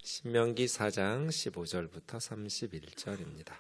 신명기 4장 15절부터 31절입니다.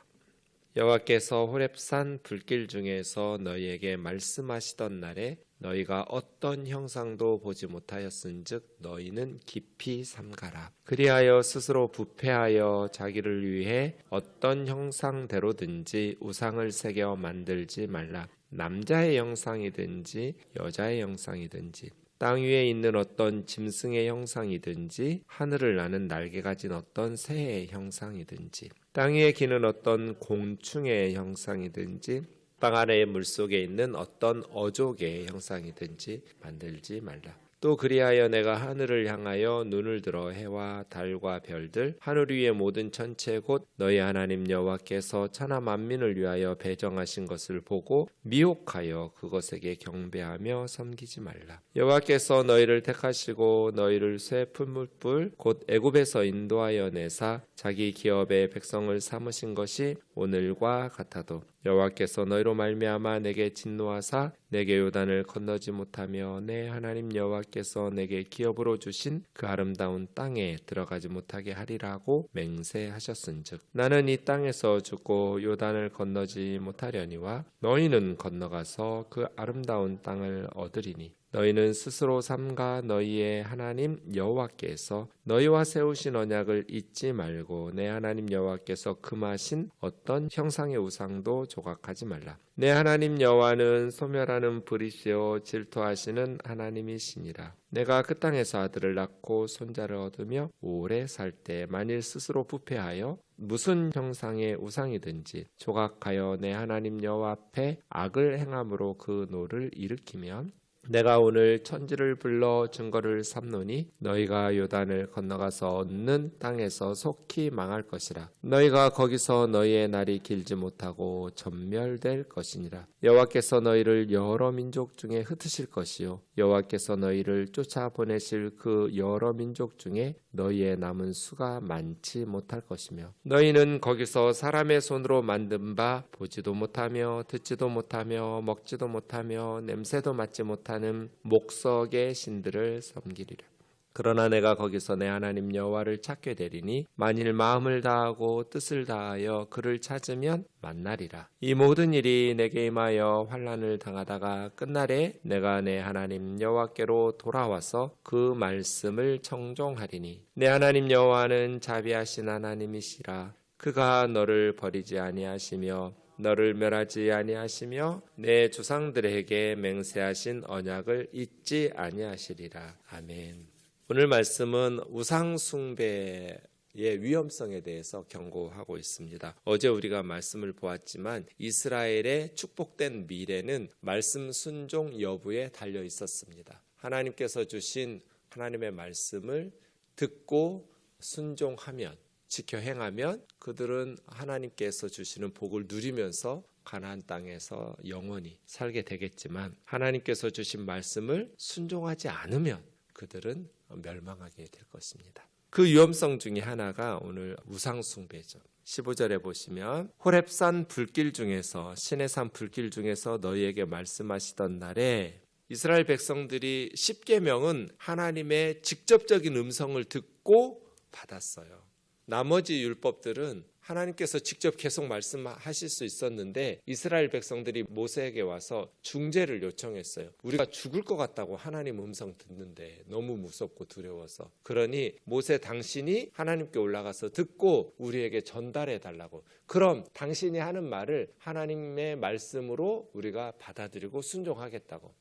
여호와께서 호렙산 불길 중에서 너희에게 말씀하시던 날에 너희가 어떤 형상도 보지 못하였은즉 너희는 깊이 삼가라. 그리하여 스스로 부패하여 자기를 위해 어떤 형상대로든지 우상을 새겨 만들지 말라. 남자의 형상이든지 여자의 형상이든지 땅 위에 있는 어떤 짐승의 형상이든지 하늘을 나는 날개 가진 어떤 새의 형상이든지 땅 위에 기는 어떤 곤충의 형상이든지 땅 아래의 물속에 있는 어떤 어족의 형상이든지 만들지 말라. 또 그리하여 내가 하늘을 향하여 눈을 들어 해와 달과 별들 하늘 위의 모든 천체 곧 너희 하나님 여호와께서 천하 만민을 위하여 배정하신 것을 보고 미혹하여 그것에게 경배하며 섬기지 말라. 여호와께서 너희를 택하시고 너희를 쇠 풀무불 곧 애굽에서 인도하여 내사 자기 기업의 백성을 삼으신 것이 오늘과 같아도 여호와께서 너희로 말미암아 내게 진노하사 내게 요단을 건너지 못하며 내 하나님 여호와께서 내게 기업으로 주신 그 아름다운 땅에 들어가지 못하게 하리라고 맹세하셨은즉 나는 이 땅에서 죽고 요단을 건너지 못하려니와 너희는 건너가서 그 아름다운 땅을 얻으리니 너희는 스스로 삼가 너희의 하나님 여호와께서 너희와 세우신 언약을 잊지 말고 내 하나님 여호와께서 금하신 어떤 형상의 우상도 조각하지 말라. 내 하나님 여호와는 소멸하는 불이시요 질투하시는 하나님이시니라. 내가 그 땅에서 아들을 낳고 손자를 얻으며 오래 살 때 만일 스스로 부패하여 무슨 형상의 우상이든지 조각하여 내 하나님 여호와 앞에 악을 행함으로 그 노를 일으키면 내가 오늘 천지를 불러 증거를 삼노니 너희가 요단을 건너가서 얻는 땅에서 속히 망할 것이라. 너희가 거기서 너희의 날이 길지 못하고 전멸될 것이니라. 여호와께서 너희를 여러 민족 중에 흩으실 것이요 여호와께서 너희를 쫓아보내실 그 여러 민족 중에 너희의 남은 수가 많지 못할 것이며 너희는 거기서 사람의 손으로 만든 바 보지도 못하며 듣지도 못하며 먹지도 못하며 냄새도 맡지 못하는 목석의 신들을 섬기리라. 그러나 내가 거기서 내 하나님 여호와를 찾게 되리니 만일 마음을 다하고 뜻을 다하여 그를 찾으면 만나리라. 이 모든 일이 내게 임하여 환난을 당하다가 끝날에 내가 내 하나님 여호와께로 돌아와서 그 말씀을 청종하리니 내 하나님 여호와는 자비하신 하나님이시라. 그가 너를 버리지 아니하시며 너를 멸하지 아니하시며 내 조상들에게 맹세하신 언약을 잊지 아니하시리라. 아멘. 오늘 말씀은 우상 숭배의 위험성에 대해서 경고하고 있습니다. 어제 우리가 말씀을 보았지만 이스라엘의 축복된 미래는 말씀 순종 여부에 달려 있었습니다. 하나님께서 주신 하나님의 말씀을 듣고 순종하면 지켜 행하면 그들은 하나님께서 주시는 복을 누리면서 가나안 땅에서 영원히 살게 되겠지만 하나님께서 주신 말씀을 순종하지 않으면 그들은 멸망하게 될 것입니다. 그 위험성 중에 하나가 오늘 우상숭배죠. 15절에 보시면 호렙산 불길 중에서 시내산 불길 중에서 너희에게 말씀하시던 날에 이스라엘 백성들이 십계명은 하나님의 직접적인 음성을 듣고 받았어요. 나머지 율법들은 하나님께서 직접 계속 말씀하실 수 있었는데 이스라엘 백성들이 모세에게 와서 중재를 요청했어요. 우리가 죽을 것 같다고 하나님 음성 듣는데 너무 무섭고 두려워서. 그러니 모세 당신이 하나님께 올라가서 듣고 우리에게 전달해 달라고. 그럼 당신이 하는 말을 하나님의 말씀으로 우리가 받아들이고 순종하겠다고.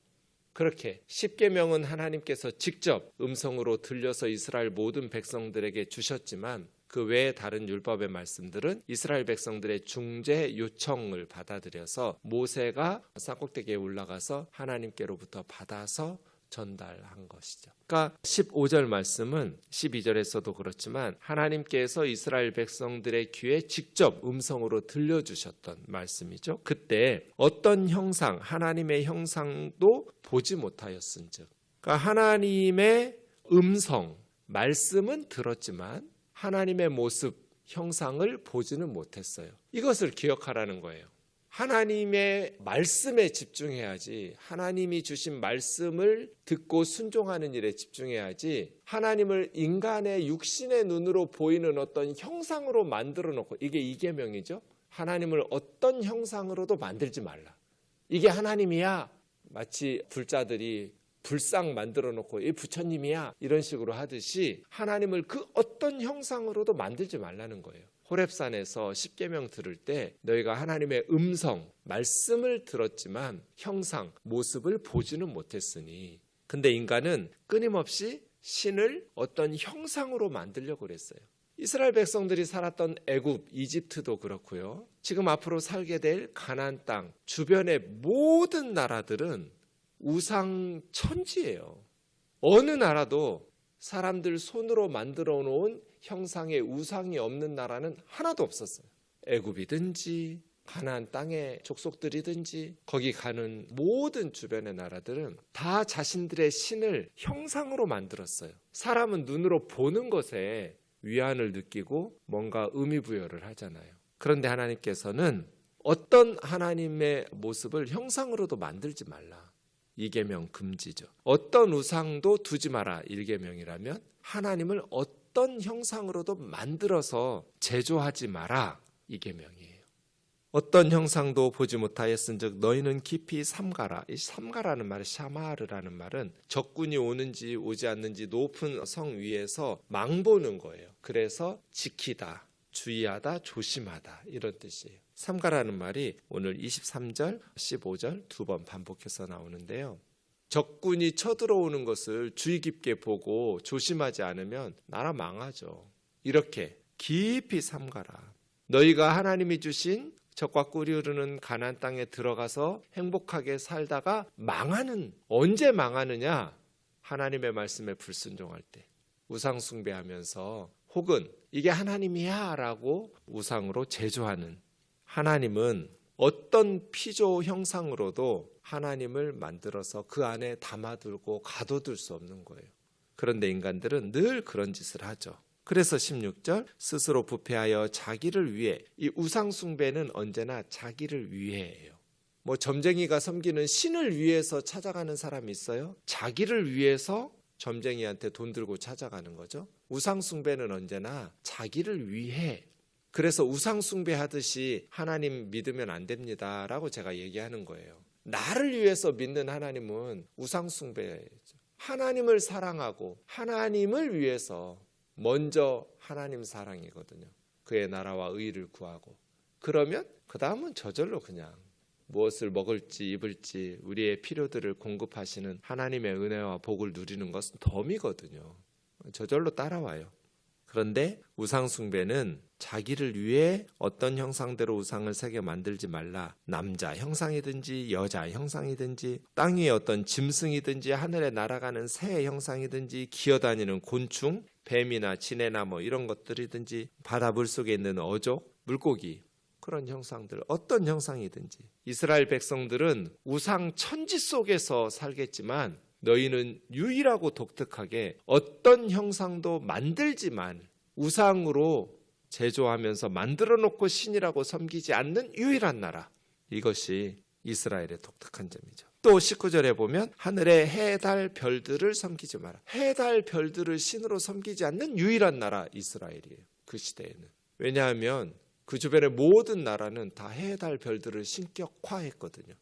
그렇게 십계명은 하나님께서 직접 음성으로 들려서 이스라엘 모든 백성들에게 주셨지만 그 외에 다른 율법의 말씀들은 이스라엘 백성들의 중재 요청을 받아들여서 모세가 산꼭대기에 올라가서 하나님께로부터 받아서 전달한 것이죠. 그러니까 15절 말씀은 12절에서도 그렇지만 하나님께서 이스라엘 백성들의 귀에 직접 음성으로 들려주셨던 말씀이죠. 그때 어떤 형상, 하나님의 형상도 보지 못하였은즉, 그러니까 하나님의 음성, 말씀은 들었지만 하나님의 모습, 형상을 보지는 못했어요. 이것을 기억하라는 거예요. 하나님의 말씀에 집중해야지, 하나님이 주신 말씀을 듣고 순종하는 일에 집중해야지, 하나님을 인간의 육신의 눈으로 보이는 어떤 형상으로 만들어 놓고, 이게 이계명이죠. 하나님을 어떤 형상으로도 만들지 말라. 이게 하나님이야. 마치 불자들이 불상 만들어 놓고 이 부처님이야 이런 식으로 하듯이 하나님을 그 어떤 형상으로도 만들지 말라는 거예요. 호렙산에서 십계명 들을 때 너희가 하나님의 음성, 말씀을 들었지만 형상, 모습을 보지는 못했으니. 근데 인간은 끊임없이 신을 어떤 형상으로 만들려고 그랬어요. 이스라엘 백성들이 살았던 애굽, 이집트도 그렇고요. 지금 앞으로 살게 될 가나안 땅, 주변의 모든 나라들은 우상 천지예요. 어느 나라도 사람들 손으로 만들어 놓은 형상의 우상이 없는 나라는 하나도 없었어요. 애굽이든지 가나안 땅의 족속들이든지 거기 가는 모든 주변의 나라들은 다 자신들의 신을 형상으로 만들었어요. 사람은 눈으로 보는 것에 위안을 느끼고 뭔가 의미부여를 하잖아요. 그런데 하나님께서는 어떤 하나님의 모습을 형상으로도 만들지 말라. 2계명 금지죠. 어떤 우상도 두지 마라. 1계명이라면 하나님을 어떤 형상으로도 만들어서 제조하지 마라. 2계명이에요. 어떤 형상도 보지 못하였은즉 너희는 깊이 삼가라. 이 삼가라는 말, 샤마르라는 말은 적군이 오는지 오지 않는지 높은 성 위에서 망보는 거예요. 그래서 지키다, 주의하다, 조심하다 이런 뜻이에요. 삼가라는 말이 오늘 23절, 15절 두 번 반복해서 나오는데요. 적군이 쳐들어오는 것을 주의 깊게 보고 조심하지 않으면 나라 망하죠. 이렇게 깊이 삼가라. 너희가 하나님이 주신 적과 꿀이 흐르는 가나안 땅에 들어가서 행복하게 살다가 망하는, 언제 망하느냐? 하나님의 말씀에 불순종할 때, 우상 숭배하면서 혹은 이게 하나님이야 라고 우상으로 제조하는. 하나님은 어떤 피조 형상으로도 하나님을 만들어서 그 안에 담아두고 가둬둘 수 없는 거예요. 그런데 인간들은 늘 그런 짓을 하죠. 그래서 16절 스스로 부패하여 자기를 위해, 이 우상 숭배는 언제나 자기를 위해예요. 뭐 점쟁이가 섬기는 신을 위해서 찾아가는 사람이 있어요? 자기를 위해서 점쟁이한테 돈 들고 찾아가는 거죠. 우상 숭배는 언제나 자기를 위해. 그래서 우상 숭배하듯이 하나님 믿으면 안 됩니다라고 제가 얘기하는 거예요. 나를 위해서 믿는 하나님은 우상 숭배죠. 하나님을 사랑하고 하나님을 위해서 먼저 하나님 사랑이거든요. 그의 나라와 의를 구하고. 그러면 그 다음은 저절로 그냥 무엇을 먹을지 입을지 우리의 필요들을 공급하시는 하나님의 은혜와 복을 누리는 것은 덤이거든요. 저절로 따라와요. 그런데 우상 숭배는 자기를 위해 어떤 형상대로 우상을 새겨 만들지 말라. 남자 형상이든지 여자 형상이든지 땅 위에 어떤 짐승이든지 하늘에 날아가는 새 형상이든지 기어다니는 곤충, 뱀이나 지네나 뭐 이런 것들이든지 바다 물속에 있는 어족, 물고기, 그런 형상들, 어떤 형상이든지. 이스라엘 백성들은 우상 천지 속에서 살겠지만 너희는 유일하고 독특하게 어떤 형상도 만들지만 우상으로 제조하면서 만들어 놓고 신이라고 섬기지 않는 유일한 나라. 이것이 이스라엘의 독특한 점이죠. 또 19절에 보면 하늘의 해, 달, 별들을 섬기지 마라. 해, 달, 별들을 신으로 섬기지 않는 유일한 나라 이스라엘이에요. 그 시대에는. 왜냐하면 그 주변의 모든 나라는 다 해, 달, 별들을 신격화했거든요.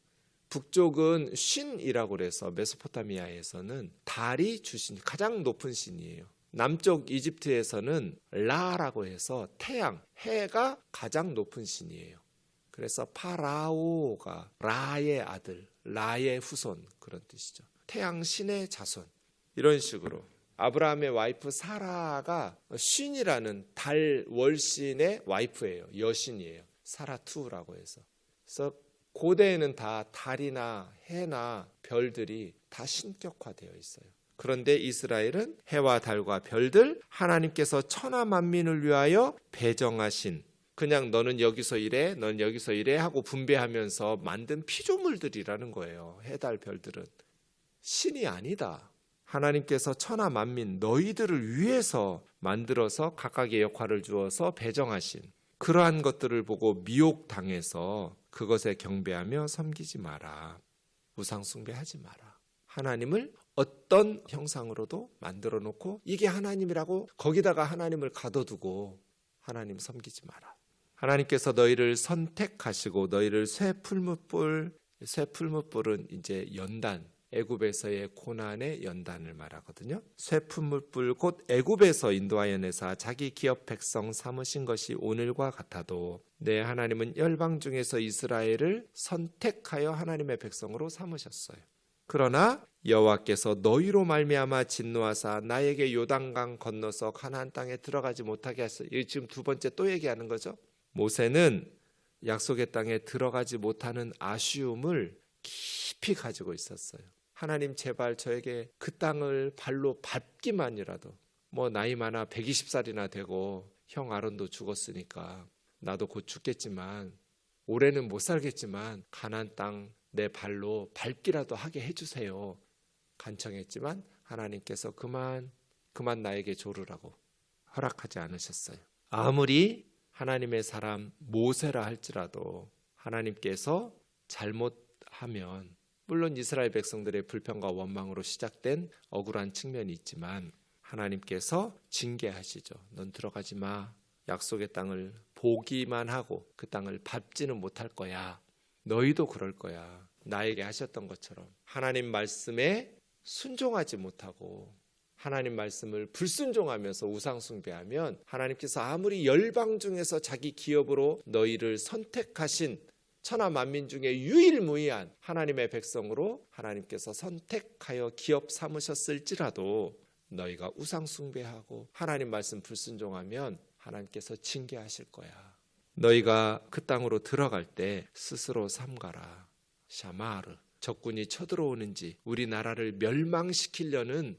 북쪽은 신이라고 해서 메소포타미아에서는 달이 주신 가장 높은 신이에요. 남쪽 이집트에서는 라라고 해서 태양, 해가 가장 높은 신이에요. 그래서 파라오가 라의 아들, 라의 후손 그런 뜻이죠. 태양 신의 자손. 이런 식으로 아브라함의 와이프 사라가 신이라는 달 월신의 와이프예요. 여신이에요. 사라투라고 해서. 그래서 고대에는 다 달이나 해나 별들이 다 신격화되어 있어요. 그런데 이스라엘은 해와 달과 별들, 하나님께서 천하 만민을 위하여 배정하신, 그냥 너는 여기서 이래, 넌 여기서 이래 하고 분배하면서 만든 피조물들이라는 거예요. 해, 달, 별들은. 신이 아니다. 하나님께서 천하 만민, 너희들을 위해서 만들어서 각각의 역할을 주어서 배정하신, 그러한 것들을 보고 미혹당해서 그것에 경배하며 섬기지 마라. 우상 숭배하지 마라. 하나님을 어떤 형상으로도 만들어 놓고 이게 하나님이라고 거기다가 하나님을 가둬두고 하나님 섬기지 마라. 하나님께서 너희를 선택하시고 너희를 새 풀무불은 이제 연단, 애굽에서의 고난의 연단을 말하거든요. 새 풀무불 곧 애굽에서 인도하여 내사 자기 기업 백성 삼으신 것이 오늘과 같아도 내 하나님은 열방 중에서 이스라엘을 선택하여 하나님의 백성으로 삼으셨어요. 그러나 여호와께서 너희로 말미암아 진노하사 나에게 요단강 건너서 가나안 땅에 들어가지 못하게 하셨어요. 지금 두 번째 또 얘기하는 거죠. 모세는 약속의 땅에 들어가지 못하는 아쉬움을 깊이 가지고 있었어요. 하나님 제발 저에게 그 땅을 발로 밟기만이라도, 뭐 나이 많아 120살이나 되고 형 아론도 죽었으니까 나도 곧 죽겠지만 올해는 못 살겠지만 가나안 땅 내 발로 밟기라도 하게 해주세요. 간청했지만 하나님께서 그만 나에게 조르라고 허락하지 않으셨어요. 아무리 하나님의 사람 모세라 할지라도 하나님께서 잘못하면, 물론 이스라엘 백성들의 불평과 원망으로 시작된 억울한 측면이 있지만 하나님께서 징계하시죠. 넌 들어가지 마. 약속의 땅을 보기만 하고 그 땅을 밟지는 못할 거야. 너희도 그럴 거야. 나에게 하셨던 것처럼 하나님 말씀에 순종하지 못하고 하나님 말씀을 불순종하면서 우상 숭배하면 하나님께서 아무리 열방 중에서 자기 기업으로 너희를 선택하신 천하 만민 중에 유일무이한 하나님의 백성으로 하나님께서 선택하여 기업 삼으셨을지라도 너희가 우상 숭배하고 하나님 말씀 불순종하면 하나님께서 징계하실 거야. 너희가 그 땅으로 들어갈 때 스스로 삼가라. 샤마르, 적군이 쳐들어오는지 우리나라를 멸망시키려는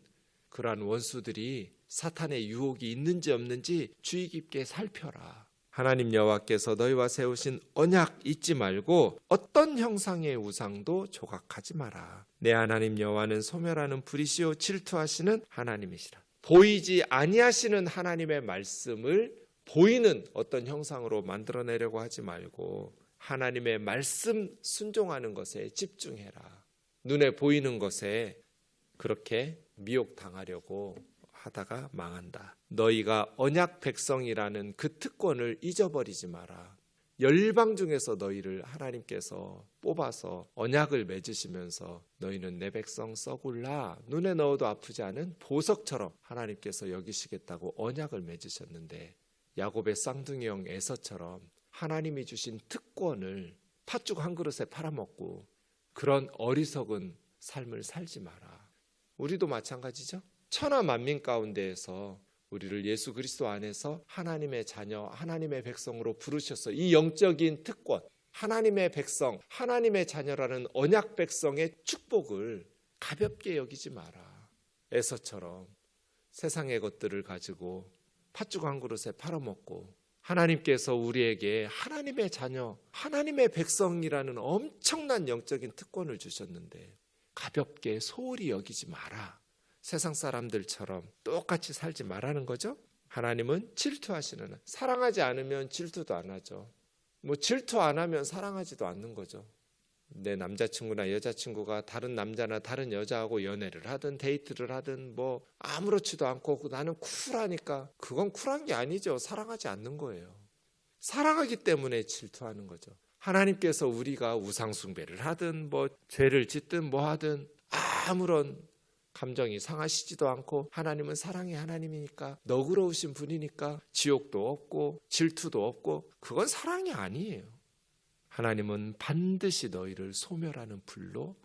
그러한 원수들이 사탄의 유혹이 있는지 없는지 주의 깊게 살펴라. 하나님 여호와께서 너희와 세우신 언약 잊지 말고 어떤 형상의 우상도 조각하지 마라. 내 하나님 여호와는 소멸하는 불이시요 질투하시는 하나님이시라. 보이지 아니하시는 하나님의 말씀을 보이는 어떤 형상으로 만들어내려고 하지 말고 하나님의 말씀 순종하는 것에 집중해라. 눈에 보이는 것에 그렇게 미혹당하려고 하다가 망한다. 너희가 언약 백성이라는 그 특권을 잊어버리지 마라. 열방 중에서 너희를 하나님께서 뽑아서 언약을 맺으시면서 너희는 내 백성 썩을라, 눈에 넣어도 아프지 않은 보석처럼 하나님께서 여기시겠다고 언약을 맺으셨는데 야곱의 쌍둥이형 에서처럼 하나님이 주신 특권을 팥죽 한 그릇에 팔아먹고 그런 어리석은 삶을 살지 마라. 우리도 마찬가지죠. 천하 만민 가운데에서 우리를 예수 그리스도 안에서 하나님의 자녀, 하나님의 백성으로 부르셔서 이 영적인 특권, 하나님의 백성, 하나님의 자녀라는 언약 백성의 축복을 가볍게 여기지 마라. 에서처럼 세상의 것들을 가지고 팥죽 한 그릇에 팔아먹고 하나님께서 우리에게 하나님의 자녀, 하나님의 백성이라는 엄청난 영적인 특권을 주셨는데 가볍게 소홀히 여기지 마라. 세상 사람들처럼 똑같이 살지 말라는 거죠. 하나님은 질투하시는, 사랑하지 않으면 질투도 안 하죠. 뭐 질투 안 하면 사랑하지도 않는 거죠. 내 남자친구나 여자친구가 다른 남자나 다른 여자하고 연애를 하든 데이트를 하든 뭐 아무렇지도 않고 나는 쿨하니까, 그건 쿨한 게 아니죠. 사랑하지 않는 거예요. 사랑하기 때문에 질투하는 거죠. 하나님께서 우리가 우상 숭배를 하든 뭐 죄를 짓든 뭐 하든 아무런 감정이 상하시지도 않고 하나님은 사랑의 하나님이니까, 너그러우신 분이니까 지옥도 없고 질투도 없고, 그건 사랑이 아니에요. 하나님은 반드시 너희를 소멸하는 불로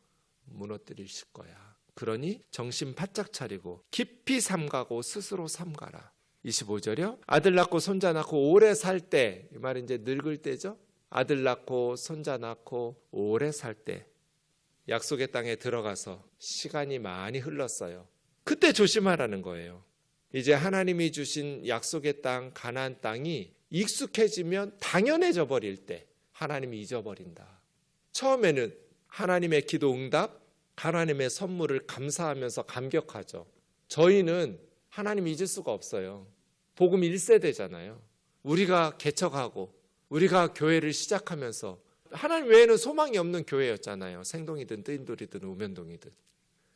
무너뜨리실 거야. 그러니 정신 바짝 차리고 깊이 삼가고 스스로 삼가라. 25절이요. 아들 낳고 손자 낳고 오래 살 때, 이 말은 이제 늙을 때죠. 아들 낳고 손자 낳고 오래 살 때 약속의 땅에 들어가서 시간이 많이 흘렀어요. 그때 조심하라는 거예요. 이제 하나님이 주신 약속의 땅, 가나안 땅이 익숙해지면 당연해져 버릴 때 하나님이 잊어버린다. 처음에는 하나님의 기도 응답, 하나님의 선물을 감사하면서 감격하죠. 저희는 하나님 잊을 수가 없어요. 복음 1세대잖아요. 우리가 개척하고 우리가 교회를 시작하면서 하나님 외에는 소망이 없는 교회였잖아요. 생동이든 뜨임돌이든 우면동이든.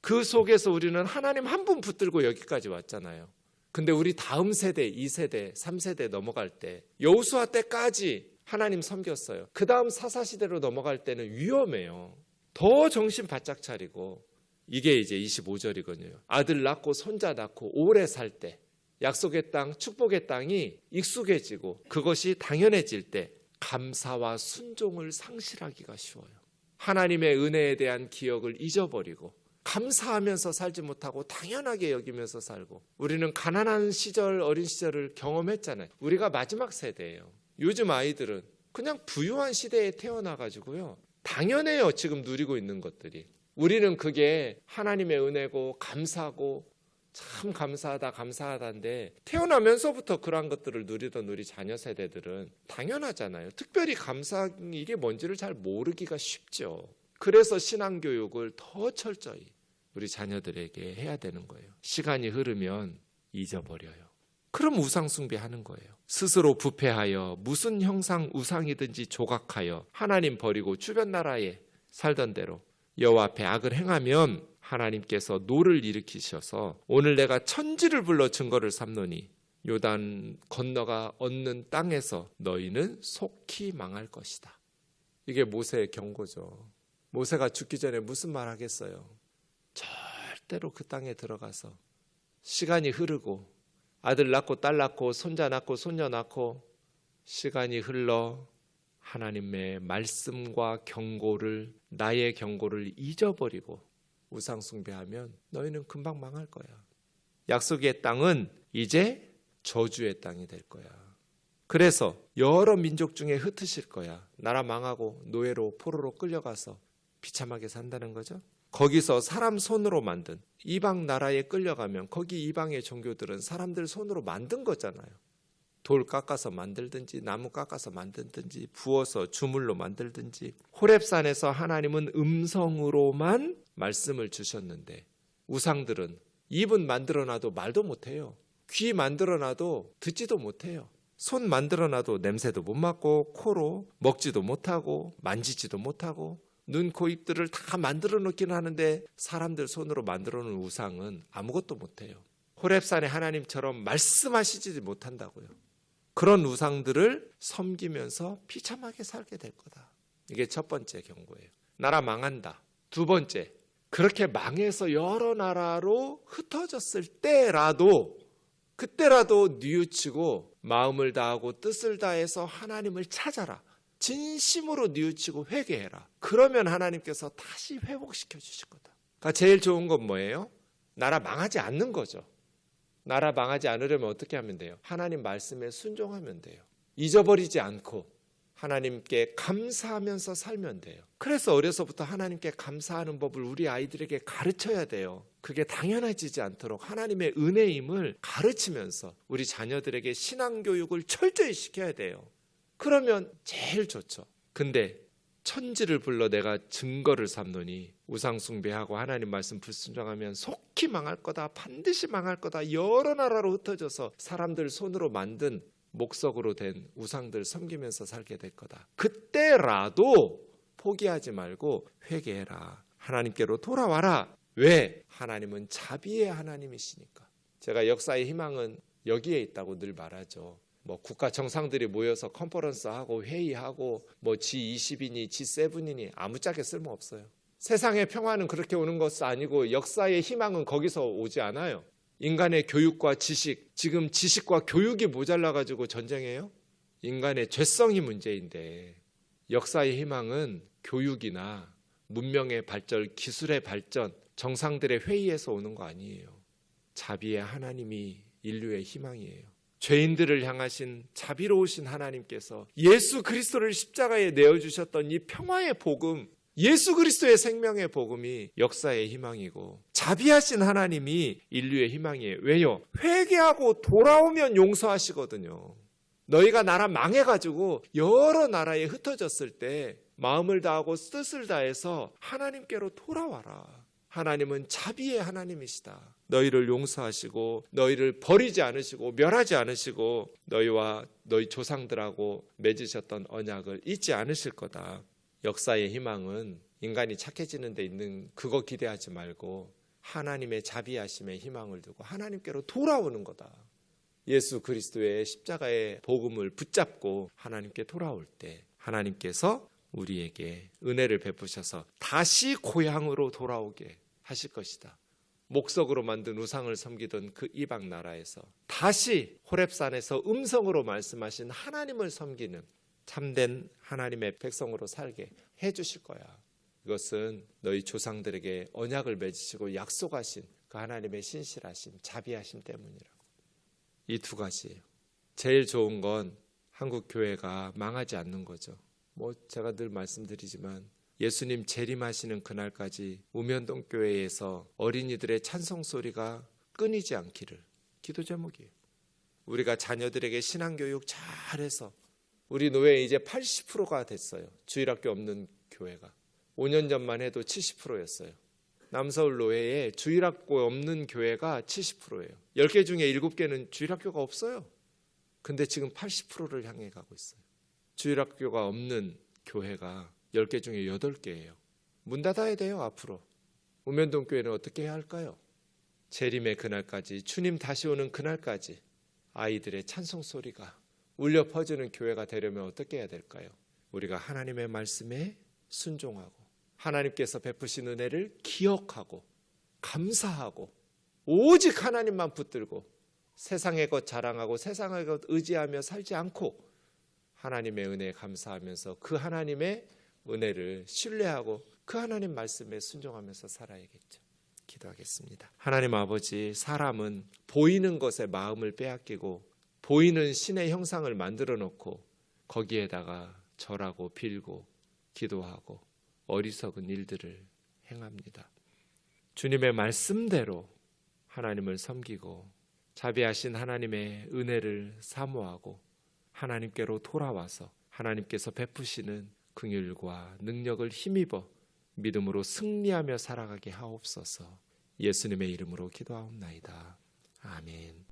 그 속에서 우리는 하나님 한 분 붙들고 여기까지 왔잖아요. 근데 우리 다음 세대, 2세대, 3세대 넘어갈 때 여호수아 때까지 하나님 섬겼어요. 그 다음 사사시대로 넘어갈 때는 위험해요. 더 정신 바짝 차리고. 이게 이제 25절이거든요. 아들 낳고 손자 낳고 오래 살 때, 약속의 땅, 축복의 땅이 익숙해지고 그것이 당연해질 때 감사와 순종을 상실하기가 쉬워요. 하나님의 은혜에 대한 기억을 잊어버리고 감사하면서 살지 못하고 당연하게 여기면서 살고. 우리는 가난한 시절, 어린 시절을 경험했잖아요. 우리가 마지막 세대예요. 요즘 아이들은 그냥 부유한 시대에 태어나가지고요, 당연해요. 지금 누리고 있는 것들이. 우리는 그게 하나님의 은혜고 감사고 참 감사하다인데 태어나면서부터 그러한 것들을 누리던 우리 자녀 세대들은 당연하잖아요. 특별히 감사, 이게 뭔지를 잘 모르기가 쉽죠. 그래서 신앙교육을 더 철저히 우리 자녀들에게 해야 되는 거예요. 시간이 흐르면 잊어버려요. 그럼 우상숭배하는 거예요. 스스로 부패하여 무슨 형상 우상이든지 조각하여 하나님 버리고 주변 나라에 살던 대로 여호와 앞에 악을 행하면 하나님께서 노를 일으키셔서 오늘 내가 천지를 불러 증거를 삼노니 요단 건너가 얻는 땅에서 너희는 속히 망할 것이다. 이게 모세의 경고죠. 모세가 죽기 전에 무슨 말 하겠어요? 절대로 그 땅에 들어가서 시간이 흐르고 아들 낳고 딸 낳고 손자 낳고 손녀 낳고 시간이 흘러 하나님의 말씀과 경고를, 나의 경고를 잊어버리고 우상숭배하면 너희는 금방 망할 거야. 약속의 땅은 이제 저주의 땅이 될 거야. 그래서 여러 민족 중에 흩으실 거야. 나라 망하고 노예로 포로로 끌려가서 비참하게 산다는 거죠. 거기서 사람 손으로 만든, 이방 나라에 끌려가면 거기 이방의 종교들은 사람들 손으로 만든 거잖아요. 돌 깎아서 만들든지 나무 깎아서 만들든지 부어서 주물로 만들든지. 호렙산에서 하나님은 음성으로만 말씀을 주셨는데 우상들은 입은 만들어놔도 말도 못해요. 귀 만들어놔도 듣지도 못해요. 손 만들어놔도 냄새도 못 맡고 코로 먹지도 못하고 만지지도 못하고 눈, 코, 입들을 다 만들어 놓기는 하는데 사람들 손으로 만들어 놓은 우상은 아무것도 못해요. 호렙산의 하나님처럼 말씀하시지 못한다고요. 그런 우상들을 섬기면서 비참하게 살게 될 거다. 이게 첫 번째 경고예요. 나라 망한다. 두 번째, 그렇게 망해서 여러 나라로 흩어졌을 때라도 그때라도 뉘우치고 마음을 다하고 뜻을 다해서 하나님을 찾아라. 진심으로 뉘우치고 회개해라. 그러면 하나님께서 다시 회복시켜 주실 거다. 그러니까 제일 좋은 건 뭐예요? 나라 망하지 않는 거죠. 나라 망하지 않으려면 어떻게 하면 돼요? 하나님 말씀에 순종하면 돼요. 잊어버리지 않고 하나님께 감사하면서 살면 돼요. 그래서 어려서부터 하나님께 감사하는 법을 우리 아이들에게 가르쳐야 돼요. 그게 당연해지지 않도록 하나님의 은혜임을 가르치면서 우리 자녀들에게 신앙교육을 철저히 시켜야 돼요. 그러면 제일 좋죠. 근데 천지를 불러 내가 증거를 삼노니 우상숭배하고 하나님 말씀 불순종하면 속히 망할 거다. 반드시 망할 거다. 여러 나라로 흩어져서 사람들 손으로 만든 목석으로 된 우상들 섬기면서 살게 될 거다. 그때라도 포기하지 말고 회개해라. 하나님께로 돌아와라. 왜? 하나님은 자비의 하나님이시니까. 제가 역사의 희망은 여기에 있다고 늘 말하죠. 국가 정상들이 모여서 컨퍼런스하고 회의하고 G20이니 G7이니 아무짝에 쓸모없어요. 세상의 평화는 그렇게 오는 것은 아니고 역사의 희망은 거기서 오지 않아요. 인간의 교육과 지식, 지금 지식과 교육이 모자라가지고 전쟁해요? 인간의 죄성이 문제인데 역사의 희망은 교육이나 문명의 발전, 기술의 발전, 정상들의 회의에서 오는 거 아니에요. 자비의 하나님이 인류의 희망이에요. 죄인들을 향하신 자비로우신 하나님께서 예수 그리스도를 십자가에 내어주셨던 이 평화의 복음, 예수 그리스도의 생명의 복음이 역사의 희망이고 자비하신 하나님이 인류의 희망이에요. 왜요? 회개하고 돌아오면 용서하시거든요. 너희가 나라 망해가지고 여러 나라에 흩어졌을 때 마음을 다하고 뜻을 다해서 하나님께로 돌아와라. 하나님은 자비의 하나님이시다. 너희를 용서하시고 너희를 버리지 않으시고 멸하지 않으시고 너희와 너희 조상들하고 맺으셨던 언약을 잊지 않으실 거다. 역사의 희망은 인간이 착해지는 데 있는 그거 기대하지 말고 하나님의 자비하심에 희망을 두고 하나님께로 돌아오는 거다. 예수 그리스도의 십자가의 복음을 붙잡고 하나님께 돌아올 때 하나님께서 우리에게 은혜를 베푸셔서 다시 고향으로 돌아오게 하실 것이다. 목석으로 만든 우상을 섬기던 그 이방 나라에서 다시 호렙산에서 음성으로 말씀하신 하나님을 섬기는 참된 하나님의 백성으로 살게 해주실 거야. 이것은 너희 조상들에게 언약을 맺으시고 약속하신 그 하나님의 신실하심, 자비하심 때문이라고. 이 두 가지예요. 제일 좋은 건 한국 교회가 망하지 않는 거죠. 제가 늘 말씀드리지만 예수님 재림하시는 그날까지 우면동 교회에서 어린이들의 찬송 소리가 끊이지 않기를 기도 제목이에요. 우리가 자녀들에게 신앙교육 잘해서 우리 노예 이제 80%가 됐어요. 주일학교 없는 교회가. 5년 전만 해도 70%였어요. 남서울 노예에 주일학교 없는 교회가 70%예요. 10개 중에 7개는 주일학교가 없어요. 근데 지금 80%를 향해 가고 있어요. 주일학교가 없는 교회가 10개 중에 8개예요. 문 닫아야 돼요. 앞으로. 우면동 교회는 어떻게 해야 할까요? 재림의 그날까지, 주님 다시 오는 그날까지 아이들의 찬송 소리가 울려 퍼지는 교회가 되려면 어떻게 해야 될까요? 우리가 하나님의 말씀에 순종하고 하나님께서 베푸신 은혜를 기억하고 감사하고 오직 하나님만 붙들고 세상의 것 자랑하고 세상의 것 의지하며 살지 않고 하나님의 은혜에 감사하면서 그 하나님의 은혜를 신뢰하고 그 하나님 말씀에 순종하면서 살아야겠죠. 기도하겠습니다. 하나님 아버지, 사람은 보이는 것에 마음을 빼앗기고 보이는 신의 형상을 만들어 놓고 거기에다가 절하고 빌고 기도하고 어리석은 일들을 행합니다. 주님의 말씀대로 하나님을 섬기고 자비하신 하나님의 은혜를 사모하고 하나님께로 돌아와서 하나님께서 베푸시는 긍휼과 능력을 힘입어 믿음으로 승리하며 살아가게 하옵소서. 예수님의 이름으로 기도하옵나이다. 아멘.